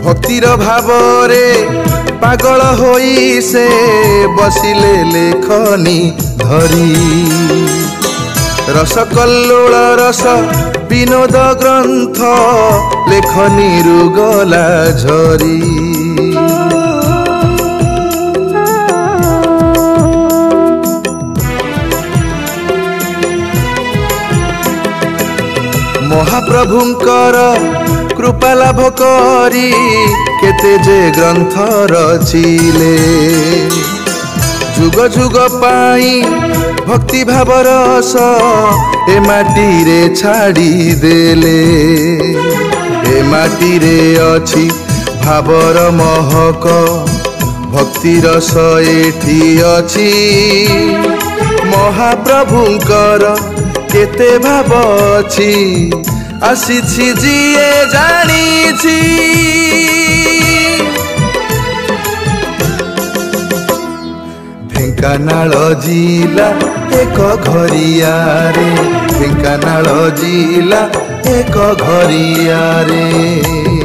भक्तिर भावरे पागल होई से बसिले लेखनी धरी रसकल्लोल रस विनोद ग्रंथ लेखनी रुगला झरी महाप्रभुंकर कृपा लाभ करी केते जे ग्रंथ रचिले जुग जुग पाई भक्ति भाव रस ए माटी रे छाड़ी देले ए माटी रे अछि भावर महक भक्ति रस एठी अछि महाप्रभुंकर केते भाव अछि आसीछि जिए जानिछि ढेंकानाल जिला एक घरिया रे ढेंकानाल जिला एक घरिया रे।